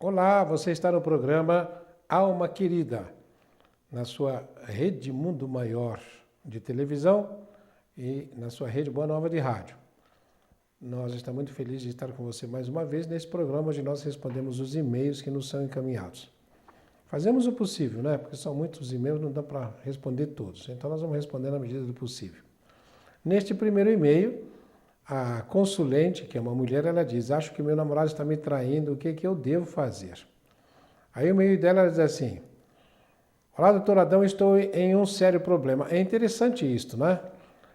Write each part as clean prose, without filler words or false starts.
Olá, você está no programa Alma Querida, na sua rede Mundo Maior de televisão e na sua rede Boa Nova de rádio. Nós estamos muito felizes de estar com você mais uma vez nesse programa onde nós respondemos os e-mails que nos são encaminhados. Fazemos o possível, né? Porque são muitos e-mails, não dá para responder todos. Então nós vamos responder na medida do possível. Neste primeiro e-mail, a consulente, que é uma mulher, ela diz: acho que meu namorado está me traindo, o que eu devo fazer? Aí o e-mail dela ela diz assim: olá, doutor Adão, estou em um sério problema. É interessante isto, né?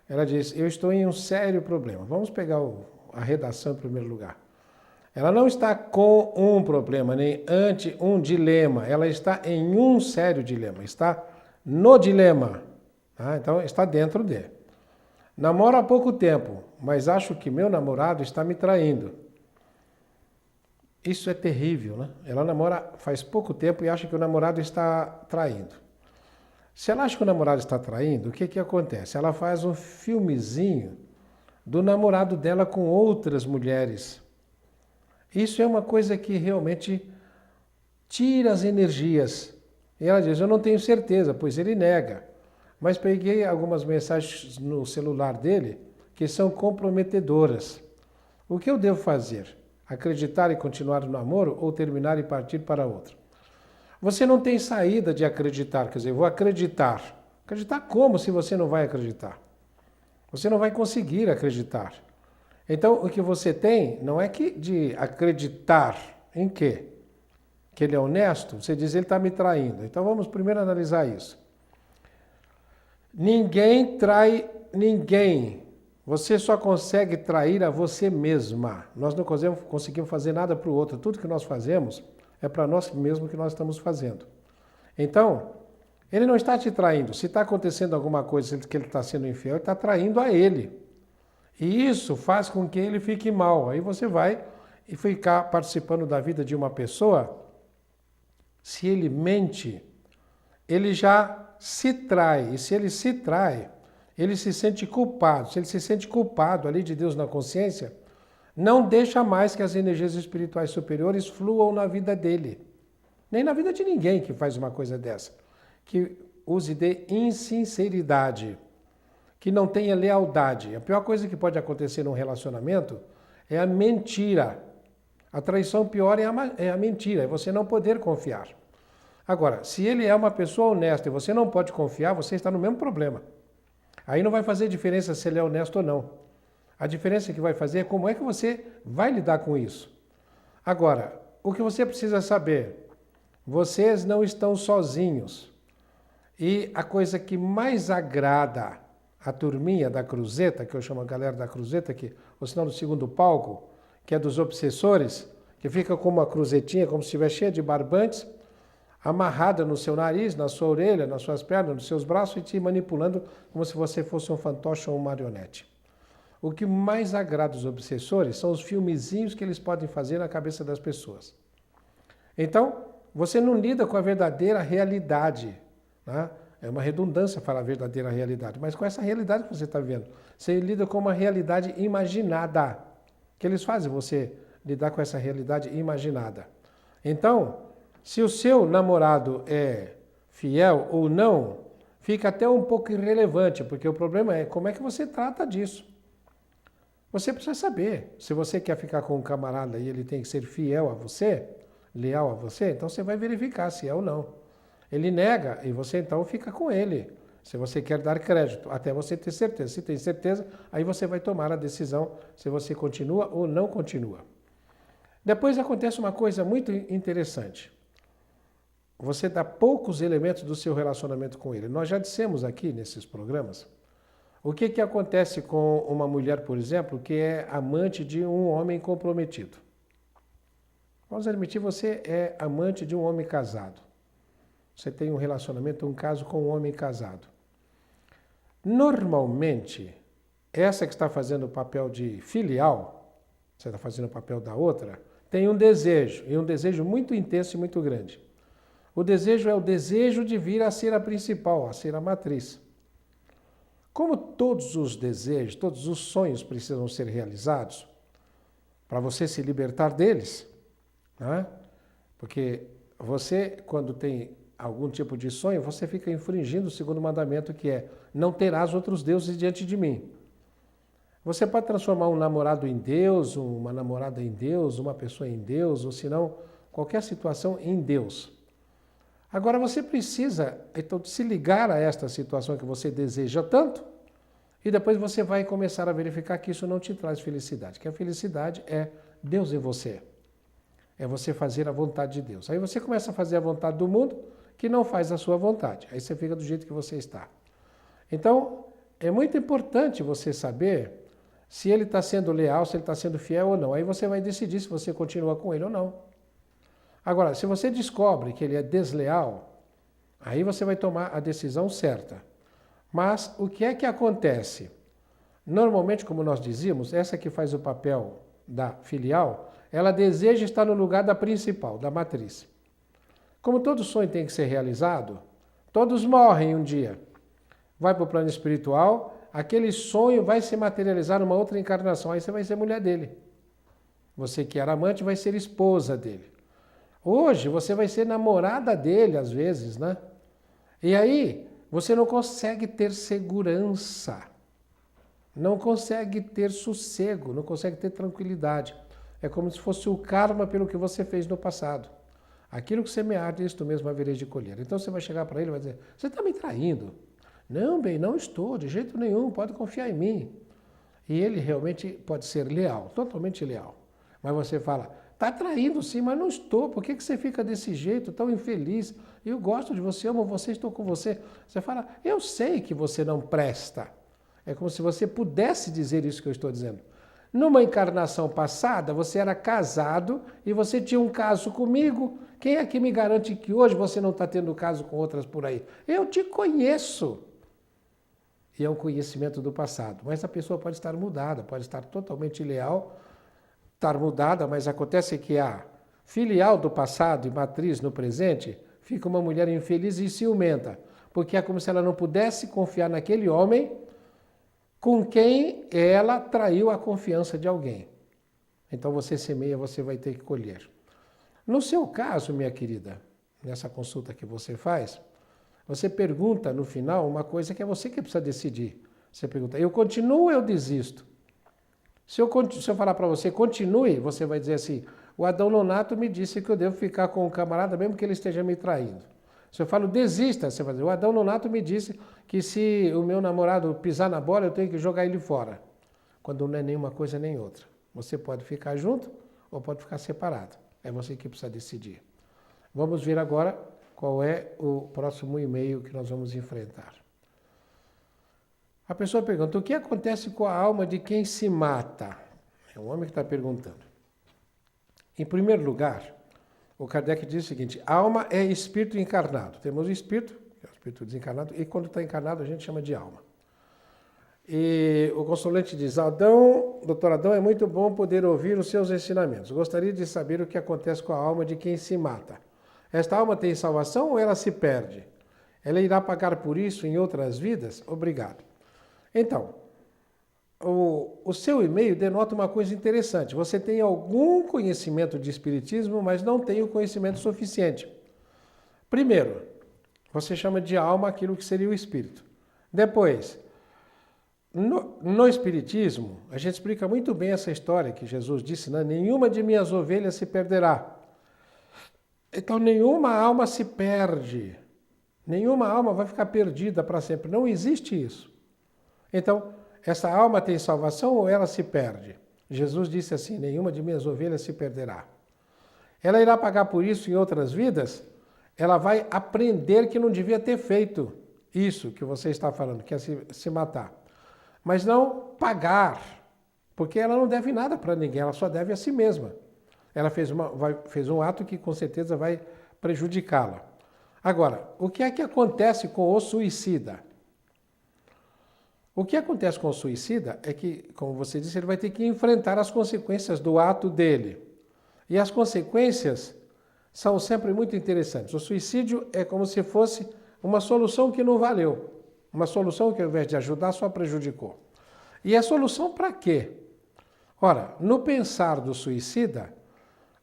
Ela diz: eu estou em um sério problema. Vamos pegar a redação em primeiro lugar. Ela não está com um problema, nem ante um dilema. Ela está em um sério dilema. Está no dilema. Tá? Então, está dentro de. Namoro há pouco tempo, mas acho que meu namorado está me traindo. Isso é terrível, né? Ela namora faz pouco tempo e acha que o namorado está traindo. Se ela acha que o namorado está traindo, o que acontece? Ela faz um filmezinho do namorado dela com outras mulheres. Isso é uma coisa que realmente tira as energias. E ela diz: eu não tenho certeza, pois ele nega. Mas peguei algumas mensagens no celular dele que são comprometedoras. O que eu devo fazer? Acreditar e continuar no namoro ou terminar e partir para outra? Você não tem saída de acreditar, quer dizer, eu vou acreditar. Acreditar como se você não vai acreditar? Você não vai conseguir acreditar. Então, o que você tem não é que de acreditar em quê? Que ele é honesto? Você diz: ele está me traindo. Então, vamos primeiro analisar isso. Ninguém trai ninguém. Você só consegue trair a você mesma. Nós não conseguimos fazer nada para o outro. Tudo que nós fazemos é para nós mesmos que nós estamos fazendo. Então, ele não está te traindo. Se está acontecendo alguma coisa que ele está sendo infiel, ele está traindo a ele. E isso faz com que ele fique mal. Aí você vai e ficar participando da vida de uma pessoa. Se ele mente, ele já se trai. E se ele se trai, ele se sente culpado. Se ele se sente culpado ali de Deus na consciência, não deixa mais que as energias espirituais superiores fluam na vida dele. Nem na vida de ninguém que faz uma coisa dessa. Que use de insinceridade. Que não tenha lealdade. A pior coisa que pode acontecer num relacionamento é a mentira. A traição pior é a mentira, é você não poder confiar. Agora, se ele é uma pessoa honesta e você não pode confiar, você está no mesmo problema. Aí não vai fazer diferença se ele é honesto ou não. A diferença que vai fazer é como é que você vai lidar com isso. Agora, o que você precisa saber, vocês não estão sozinhos. E a coisa que mais agrada a turminha da cruzeta, que eu chamo a galera da cruzeta, que o sinal do segundo palco, que é dos obsessores, que fica com uma cruzetinha, como se estivesse cheia de barbantes, amarrada no seu nariz, na sua orelha, nas suas pernas, nos seus braços e te manipulando como se você fosse um fantoche ou um marionete. O que mais agrada os obsessores são os filmezinhos que eles podem fazer na cabeça das pessoas. Então, você não lida com a verdadeira realidade, né? É uma redundância falar a verdadeira realidade, mas com essa realidade que você está vendo. Você lida com uma realidade imaginada. Que eles fazem você lidar com essa realidade imaginada. Então, se o seu namorado é fiel ou não, fica até um pouco irrelevante, porque o problema é como é que você trata disso. Você precisa saber. Se você quer ficar com um camarada e ele tem que ser fiel a você, leal a você, então você vai verificar se é ou não. Ele nega e você então fica com ele, se você quer dar crédito, até você ter certeza. Se tem certeza, aí você vai tomar a decisão se você continua ou não continua. Depois acontece uma coisa muito interessante. Você dá poucos elementos do seu relacionamento com ele. Nós já dissemos aqui nesses programas o que acontece com uma mulher, por exemplo, que é amante de um homem comprometido. Vamos admitir, você é amante de um homem casado. Você tem um relacionamento, um caso com um homem casado. Normalmente, essa que está fazendo o papel de filial, você está fazendo o papel da outra, tem um desejo, e um desejo muito intenso e muito grande. O desejo é o desejo de vir a ser a principal, a ser a matriz. Como todos os desejos, todos os sonhos precisam ser realizados, para você se libertar deles, né? Porque você, quando tem algum tipo de sonho, você fica infringindo o segundo mandamento, que é: não terás outros deuses diante de mim. Você pode transformar um namorado em Deus, uma namorada em Deus, uma pessoa em Deus, ou se não, qualquer situação em Deus. Agora você precisa, então, se ligar a esta situação que você deseja tanto, e depois você vai começar a verificar que isso não te traz felicidade, que a felicidade é Deus em você. É você fazer a vontade de Deus. Aí você começa a fazer a vontade do mundo, que não faz a sua vontade. Aí você fica do jeito que você está. Então, é muito importante você saber se ele está sendo leal, se ele está sendo fiel ou não. Aí você vai decidir se você continua com ele ou não. Agora, se você descobre que ele é desleal, aí você vai tomar a decisão certa. Mas o que é que acontece? Normalmente, como nós dizíamos, essa que faz o papel da filial, ela deseja estar no lugar da principal, da matriz. Como todo sonho tem que ser realizado, todos morrem um dia. Vai para o plano espiritual, aquele sonho vai se materializar numa outra encarnação, aí você vai ser mulher dele. Você que era amante vai ser esposa dele. Hoje você vai ser namorada dele, às vezes, né? E aí você não consegue ter segurança, não consegue ter sossego, não consegue ter tranquilidade. É como se fosse o karma pelo que você fez no passado. Aquilo que semear, isto mesmo havereis de colher. Então você vai chegar para ele e vai dizer: você está me traindo? Não, bem, não estou, de jeito nenhum, pode confiar em mim. E ele realmente pode ser leal, totalmente leal. Mas você fala: está traindo sim, mas não estou, por que você fica desse jeito, tão infeliz? Eu gosto de você, amo você, estou com você. Você fala: eu sei que você não presta. É como se você pudesse dizer isso que eu estou dizendo. Numa encarnação passada, você era casado e você tinha um caso comigo. Quem é que me garante que hoje você não está tendo caso com outras por aí? Eu te conheço. E é um conhecimento do passado. Mas a pessoa pode estar mudada, pode estar totalmente leal, estar mudada, mas acontece que a filial do passado e matriz no presente fica uma mulher infeliz e ciumenta, porque é como se ela não pudesse confiar naquele homem com quem ela traiu a confiança de alguém. Então você semeia, você vai ter que colher. No seu caso, minha querida, nessa consulta que você faz, você pergunta no final uma coisa que é você que precisa decidir. Você pergunta: eu continuo ou eu desisto? Se eu falar para você, continue, você vai dizer assim: o Adão Nonato me disse que eu devo ficar com o camarada mesmo que ele esteja me traindo. Se eu falo desista, você vai dizer: o Adão Nonato me disse que se o meu namorado pisar na bola, eu tenho que jogar ele fora. Quando não é nenhuma coisa nem outra. Você pode ficar junto ou pode ficar separado. É você que precisa decidir. Vamos ver agora qual é o próximo e-mail que nós vamos enfrentar. A pessoa pergunta: o que acontece com a alma de quem se mata? É um homem que está perguntando. Em primeiro lugar, o Kardec diz o seguinte: a alma é espírito encarnado. Temos o espírito, que é o espírito desencarnado, e quando está encarnado a gente chama de alma. E o consulente diz: doutor Adão, é muito bom poder ouvir os seus ensinamentos. Gostaria de saber o que acontece com a alma de quem se mata. Esta alma tem salvação ou ela se perde? Ela irá pagar por isso em outras vidas? Obrigado. Então, o seu e-mail denota uma coisa interessante. Você tem algum conhecimento de espiritismo, mas não tem o conhecimento suficiente. Primeiro, você chama de alma aquilo que seria o espírito. Depois, no espiritismo, a gente explica muito bem essa história que Jesus disse, né? Nenhuma de minhas ovelhas se perderá. Então, nenhuma alma se perde. Nenhuma alma vai ficar perdida para sempre. Não existe isso. Então, essa alma tem salvação ou ela se perde? Jesus disse assim: nenhuma de minhas ovelhas se perderá. Ela irá pagar por isso em outras vidas? Ela vai aprender que não devia ter feito isso que você está falando, que é se matar. Mas não pagar, porque ela não deve nada para ninguém, ela só deve a si mesma. Ela fez um ato que com certeza vai prejudicá-la. Agora, o que é que acontece com o suicida? O que acontece com o suicida é que, como você disse, ele vai ter que enfrentar as consequências do ato dele. E as consequências são sempre muito interessantes. O suicídio é como se fosse uma solução que não valeu. Uma solução que, ao invés de ajudar, só prejudicou. E a solução para quê? Ora, no pensar do suicida,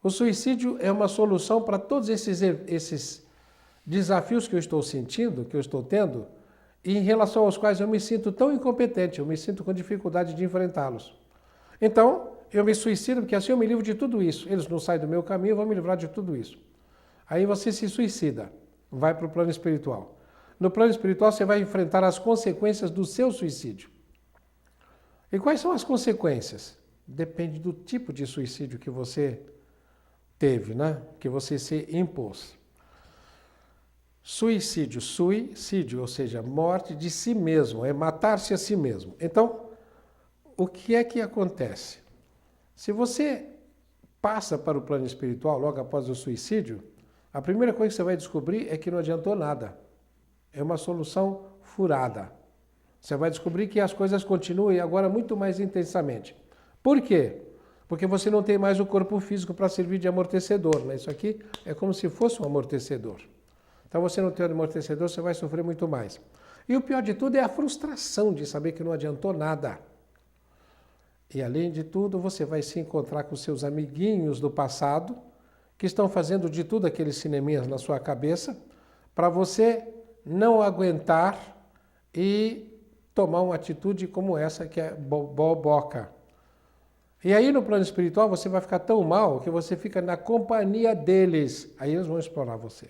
O suicídio é uma solução para todos esses desafios que eu estou sentindo, que eu estou tendo, e em relação aos quais eu me sinto tão incompetente, eu me sinto com dificuldade de enfrentá-los. Então, eu me suicido porque assim eu me livro de tudo isso. Eles não saem do meu caminho, eu vou me livrar de tudo isso. Aí você se suicida, vai para o plano espiritual. No plano espiritual você vai enfrentar as consequências do seu suicídio. E quais são as consequências? Depende do tipo de suicídio que você teve, né? Que você se impôs. Suicídio, ou seja, morte de si mesmo, é matar-se a si mesmo. Então, o que é que acontece? Se você passa para o plano espiritual logo após o suicídio, a primeira coisa que você vai descobrir é que não adiantou nada. É uma solução furada. Você vai descobrir que as coisas continuam e agora muito mais intensamente. Por quê? Porque você não tem mais o corpo físico para servir de amortecedor, né? Isso aqui é como se fosse um amortecedor. Então você não tem um amortecedor, você vai sofrer muito mais. E o pior de tudo é a frustração de saber que não adiantou nada. E além de tudo, você vai se encontrar com seus amiguinhos do passado, que estão fazendo de tudo aqueles cineminhas na sua cabeça, para você não aguentar e tomar uma atitude como essa que é boboca. E aí no plano espiritual você vai ficar tão mal que você fica na companhia deles. Aí eles vão explorar você.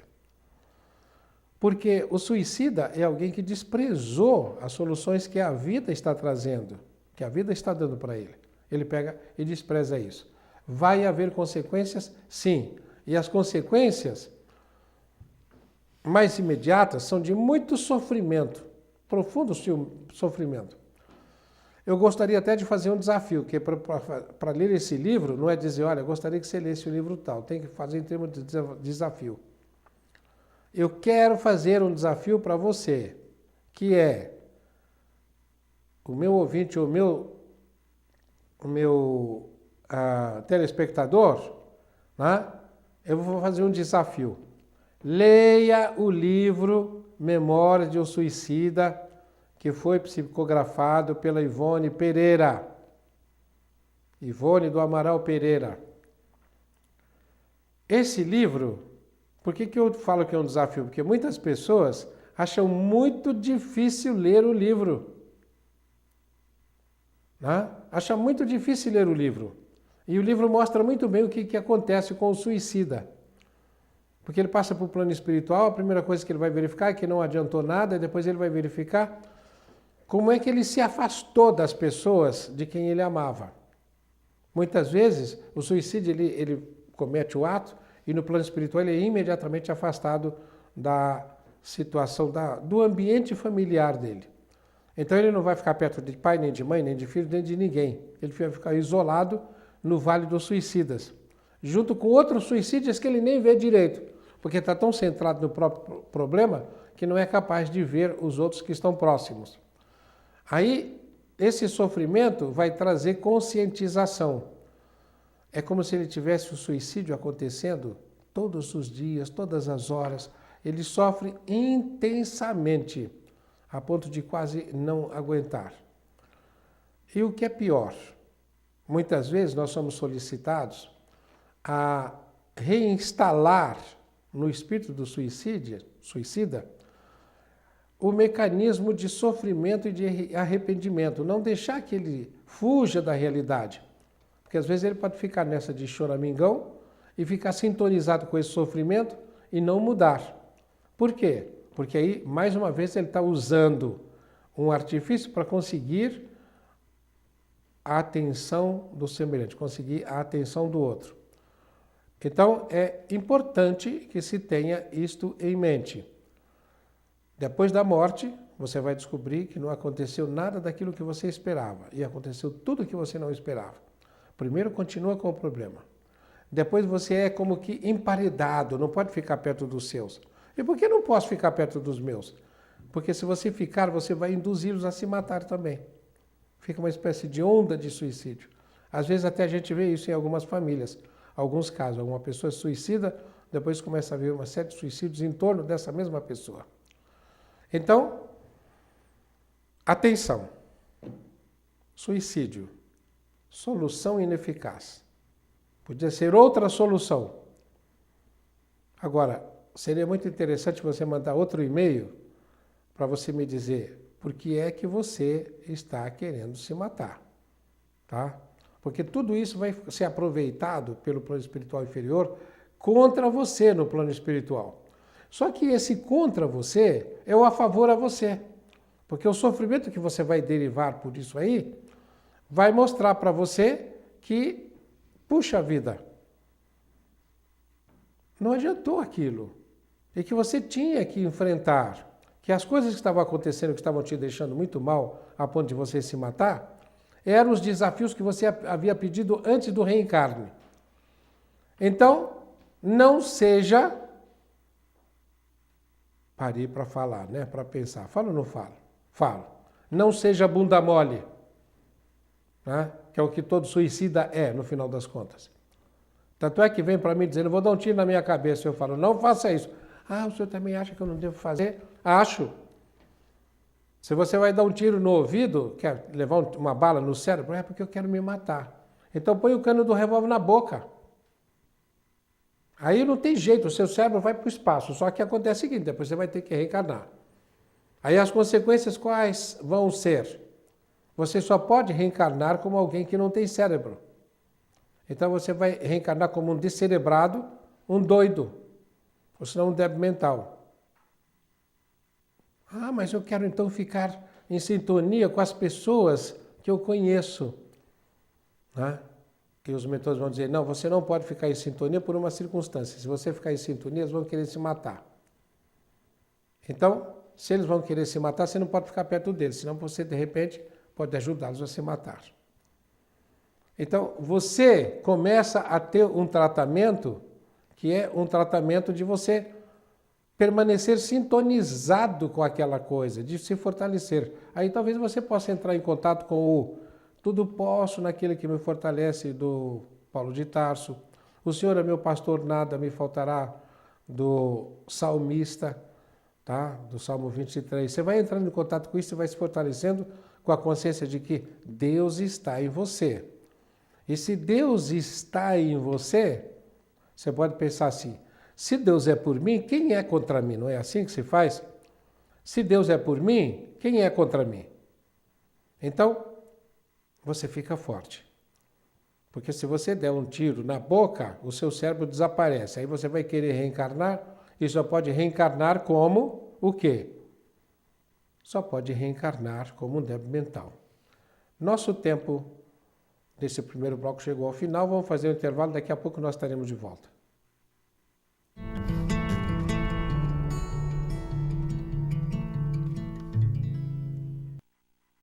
Porque o suicida é alguém que desprezou as soluções que a vida está trazendo, que a vida está dando para ele. Ele pega e despreza isso. Vai haver consequências? Sim. E as consequências mais imediatas são de muito sofrimento, profundo sofrimento. Eu gostaria até de fazer um desafio, que para ler esse livro, não é dizer, olha, eu gostaria que você lesse o livro tal, tem que fazer em termos de desafio. Eu quero fazer um desafio para você, que é o meu ouvinte, o meu telespectador, né? Eu vou fazer um desafio. Leia o livro Memórias de um Suicida, que foi psicografado pela Ivone Pereira. Ivone do Amaral Pereira. Esse livro, por que eu falo que é um desafio? Porque muitas pessoas acham muito difícil ler o livro. Né? Acham muito difícil ler o livro. E o livro mostra muito bem o que acontece com o suicida. Porque ele passa para o plano espiritual, a primeira coisa que ele vai verificar é que não adiantou nada, e depois ele vai verificar como é que ele se afastou das pessoas de quem ele amava. Muitas vezes, o suicídio, ele comete o ato e no plano espiritual ele é imediatamente afastado da situação, do ambiente familiar dele. Então ele não vai ficar perto de pai, nem de mãe, nem de filho, nem de ninguém. Ele vai ficar isolado no Vale dos Suicidas, junto com outros suicídios que ele nem vê direito, porque está tão centrado no próprio problema que não é capaz de ver os outros que estão próximos. Aí, esse sofrimento vai trazer conscientização. É como se ele tivesse o suicídio acontecendo todos os dias, todas as horas. Ele sofre intensamente, a ponto de quase não aguentar. E o que é pior, muitas vezes nós somos solicitados a reinstalar no espírito do suicida o mecanismo de sofrimento e de arrependimento, não deixar que ele fuja da realidade. Porque às vezes ele pode ficar nessa de choramingão e ficar sintonizado com esse sofrimento e não mudar. Por quê? Porque aí, mais uma vez, ele está usando um artifício para conseguir a atenção do semelhante, conseguir a atenção do outro. Então, é importante que se tenha isto em mente. Depois da morte, você vai descobrir que não aconteceu nada daquilo que você esperava. E aconteceu tudo o que você não esperava. Primeiro, continua com o problema. Depois você é como que emparedado, não pode ficar perto dos seus. E por que não posso ficar perto dos meus? Porque se você ficar, você vai induzi-los a se matar também. Fica uma espécie de onda de suicídio. Às vezes até a gente vê isso em algumas famílias. Alguns casos, alguma pessoa suicida, depois começa a ver uma série de suicídios em torno dessa mesma pessoa. Então, atenção. Suicídio. Solução ineficaz. Podia ser outra solução. Agora, seria muito interessante você mandar outro e-mail para você me dizer por que é que você está querendo se matar, tá? Porque tudo isso vai ser aproveitado pelo plano espiritual inferior contra você no plano espiritual. Só que esse contra você é o a favor a você. Porque o sofrimento que você vai derivar por isso aí vai mostrar para você que, puxa vida, não adiantou aquilo. E que você tinha que enfrentar. Que as coisas que estavam acontecendo, que estavam te deixando muito mal, a ponto de você se matar, eram os desafios que você havia pedido antes do reencarne. Então, não seja... Parei para falar, né? Para pensar. Falo ou não falo? Falo. Não seja bunda mole. Né? Que é o que todo suicida é, no final das contas. Tanto é que vem para mim dizendo, eu vou dar um tiro na minha cabeça. Eu falo, não faça isso. Ah, o senhor também acha que eu não devo fazer? Acho. Se você vai dar um tiro no ouvido, quer levar uma bala no cérebro, é porque eu quero me matar. Então põe o cano do revólver na boca. Aí não tem jeito, o seu cérebro vai para o espaço. Só que acontece o seguinte, depois você vai ter que reencarnar. Aí as consequências quais vão ser? Você só pode reencarnar como alguém que não tem cérebro. Então você vai reencarnar como um descerebrado, um doido, ou senão um débil mental. Ah, mas eu quero então ficar em sintonia com as pessoas que eu conheço. Né? Que os mentores vão dizer, não, você não pode ficar em sintonia por uma circunstância. Se você ficar em sintonia, eles vão querer se matar. Então, se eles vão querer se matar, você não pode ficar perto deles, senão você, de repente, pode ajudá-los a se matar. Então, você começa a ter um tratamento que é um tratamento de você permanecer sintonizado com aquela coisa, de se fortalecer. Aí talvez você possa entrar em contato com o tudo posso naquele que me fortalece, do Paulo de Tarso. O Senhor é meu pastor, nada me faltará, do salmista, tá? Do Salmo 23. Você vai entrando em contato com isso e vai se fortalecendo com a consciência de que Deus está em você. E se Deus está em você, você pode pensar assim, se Deus é por mim, quem é contra mim? Não é assim que se faz? Se Deus é por mim, quem é contra mim? Então, você fica forte. Porque se você der um tiro na boca, o seu cérebro desaparece. Aí você vai querer reencarnar e só pode reencarnar como o quê? Só pode reencarnar como um débil mental. Nosso tempo desse primeiro bloco chegou ao final. Vamos fazer um intervalo. Daqui a pouco nós estaremos de volta.